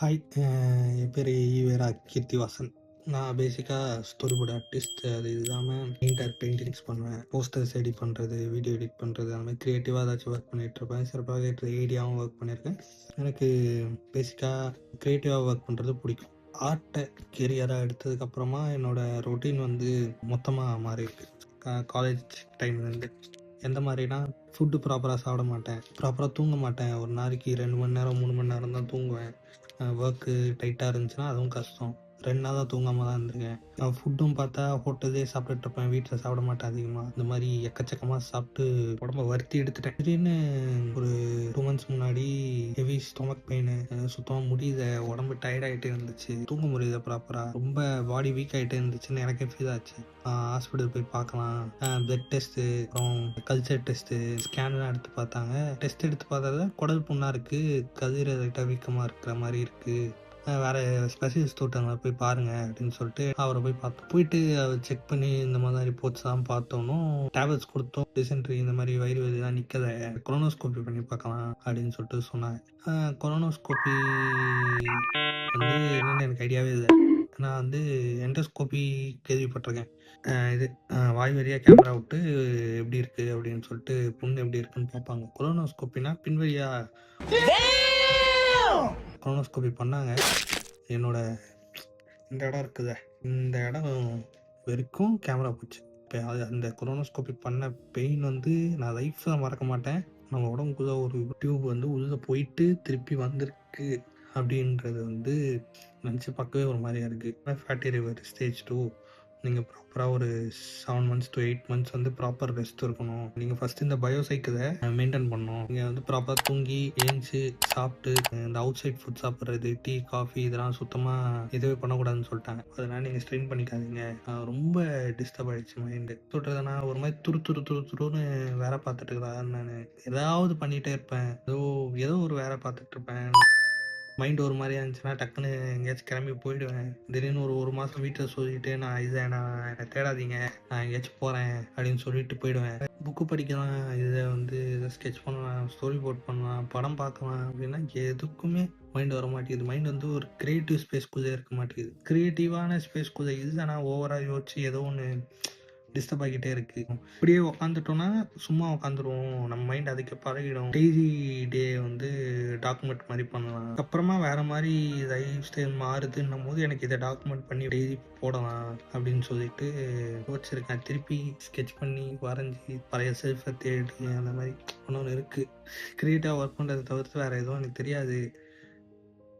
Hi, என் பேர் ஈவேரா கீர்த்திவாசன். நான் பேசிக்காக ஸ்டோரி போர்டு ஆர்டிஸ்ட். அது இல்லாமல் பெயிண்டிங்ஸ் பண்ணுவேன், போஸ்டர்ஸ் எடிட் பண்ணுறது, வீடியோ எடிட் பண்ணுறது, அந்த மாதிரி க்ரியேட்டிவாக ஏதாச்சும் ஒர்க் பண்ணிகிட்ருப்பேன். சில ப்ராஜெக்ட் ஐடியாவும் ஒர்க் பண்ணியிருக்கேன். எனக்கு பேசிக்காக க்ரியேட்டிவாக ஒர்க் பண்ணுறது பிடிக்கும். ஆர்ட்டை கெரியராக எடுத்ததுக்கப்புறமா என்னோடய ரொட்டீன் வந்து மொத்தமாக மாறியிருக்கு. காலேஜ் டைம்லேருந்து எந்த மாதிரினா, ஃபுட்டு ப்ராப்பராக சாப்பிட மாட்டேன், ப்ராப்பராக தூங்க மாட்டேன். ஒரு நாளைக்கு 2 மணி நேரம் 3 மணி நேரம் தான் தூங்குவேன். ஒர்க்கு டைட்டாக இருந்துச்சுன்னா அதுவும் கஷ்டம். 2 நாளாக தூங்காமல் தான் இருந்திருக்கேன். ஃபுட்டும் பார்த்தா ஹோட்டல்லே சாப்பிட்டுட்ருப்பேன், வீட்டில் சாப்பிட மாட்டேன் அதிகமாக. இந்த மாதிரி எக்கச்சக்கமாக சாப்பிட்டு உடம்ப வருத்தி எடுத்துட்டேன். திடீர்னு ஒரு 2 மந்த்ஸ் முன்னாடி ஹெவி ஸ்டொமக் பெயின், சுத்தமாக முடியல, உடம்பு டயர்டாகிட்டே இருந்துச்சு, தூங்க முடியல ப்ராப்பராக, ரொம்ப பாடி வீக் ஆகிட்டே இருந்துச்சுன்னு எனக்கே ஃபீல் ஆச்சு. ஹாஸ்பிட்டல் போய் பார்க்கலாம், பிளட் டெஸ்ட்டு, அப்புறம் கல்ச்சர் டெஸ்ட்டு, ஸ்கேன்லாம் எடுத்து பார்த்தாங்க. டெஸ்ட் எடுத்து பார்த்ததில் குடல் புண்ணாக இருக்குது, கல்லீரல் லைட்டாக வீக்கமாக இருக்கிற மாதிரி இருக்குது, வேறு ஸ்பெஷலிஸ்ட் ஒருத்தவங்களை போய் பாருங்கள் அப்படின்னு சொல்லிட்டு அவரை போய் பார்த்தோம். போயிட்டு அவர் செக் பண்ணி இந்த மாதிரி ரிப்போர்ட்ஸ்லாம் பார்த்தோன்னும் டேப்லெட்ஸ் கொடுத்தோம். டிசென்ட்ரி இந்த மாதிரி வயிறு வலிலாம் நிற்கலை, கொலோனோஸ்கோப்பி பண்ணி பார்க்கலாம் அப்படின்னு சொல்லிட்டு சொன்னாங்க. கொலோனோஸ்கோப்பி வந்து என்னென்னு எனக்கு ஐடியாவே இல்லை. நான் வந்து எண்டோஸ்கோப்பி கேள்விப்பட்டிருக்கேன். இது வாய் வழியாக கேமரா விட்டு எப்படி இருக்குது அப்படின்னு சொல்லிட்டு புண்ணு எப்படி இருக்குன்னு பார்ப்பாங்க. கொலோனோஸ்கோப்பினா பின்வழியாக கொலோனோஸ்கோப்பி பண்ணாங்க. என்னோட இந்த இடம் இருக்குதே, இந்த இடம் வரைக்கும் கேமரா போச்சு. இப்போ அந்த கொலோனோஸ்கோப்பி பண்ண பெயின் வந்து நான் லைஃப்பில் மறக்க மாட்டேன். நம்ம உடம்புக்குள்ளே ஒரு டியூப் வந்து உள்ளே போயிட்டு திருப்பி வந்திருக்கு அப்படின்றது வந்து நினச்சி பார்க்கவே ஒரு மாதிரியா இருக்குது. Fatty liver stage 2. நீங்கள் ப்ராப்பராக ஒரு 7 மந்த்ஸ் to 8 மந்த்ஸ் வந்து ப்ராப்பர் ரெஸ்ட் இருக்கணும். நீங்கள் ஃபஸ்ட்டு இந்த பயோசைக்கிளை மெயின்டைன் பண்ணணும். நீங்கள் வந்து ப்ராப்பராக தூங்கி ஏஞ்சி சாப்பிட்டு இந்த அவுட் சைட் ஃபுட் சாப்பிட்றது, டீ காஃபி இதெல்லாம் சுத்தமாக இதுவே பண்ணக்கூடாதுன்னு சொல்லிட்டாங்க. அதனால் நீங்கள் ஸ்ட்ரெயின் பண்ணிக்காதீங்க. ரொம்ப டிஸ்டர்ப் ஆகிடுச்சு மைண்டு. சொல்கிறதுனா ஒரு மாதிரி துருன்னு வேலை பார்த்துட்டு இருக்கிறான்னு நான் ஏதாவது பண்ணிகிட்டே இருப்பேன். ஏதோ ஒரு வேலை பார்த்துட்ருப்பேன். மைண்ட் ஒரு மாதிரியா இருந்துச்சுன்னா டக்குன்னு எங்கேயாச்சும் கிளம்பி போயிடுவேன். திடீர்னு ஒரு மாதம் வீட்டில் சொல்லிட்டு நான் என்னை தேடாதீங்க, நான் எங்கேயாச்சும் போகிறேன் அப்படின்னு சொல்லிட்டு போயிடுவேன். புக்கு படிக்கலாம், இதை வந்து இதை ஸ்கெட்ச் பண்ணலாம், ஸ்டோரி போர்ட் பண்ணலாம், படம் பார்க்கலாம் அப்படின்னா எதுக்குமே மைண்ட் வர மாட்டேங்குது. மைண்ட் வந்து ஒரு கிரியேட்டிவ் ஸ்பேஸ்க்குள்ளே இருக்க மாட்டேங்குது. கிரியேட்டிவான ஸ்பேஸ்க்குள்ளே இல்லைனா ஓவராக யோசிச்சு ஏதோ ஒன்று டிஸ்டர்ப் ஆகிட்டே இருக்குது. இப்படியே உக்காந்துட்டோன்னா சும்மா உட்காந்துருவோம், நம்ம மைண்ட் அதுக்கு பழகிடும். டெய்லி டே வந்து டாக்குமெண்ட் மாதிரி பண்ணலாம். அப்புறமா வேறு மாதிரி லைஃப் ஸ்டைல் மாறுதுன்னும் போது எனக்கு இதை டாக்குமெண்ட் பண்ணி டெய்லி போடலாம் அப்படின்னு சொல்லிட்டு யோசிச்சிருக்கேன். திருப்பி ஸ்கெட்ச் பண்ணி வரைஞ்சி பழைய செல்ஃபை தேடி அந்த மாதிரி ஒன்று இருக்குது. க்ரியேட்டிவாக ஒர்க் பண்ணுறதை தவிர்த்து வேறு எதுவும் எனக்கு தெரியாது.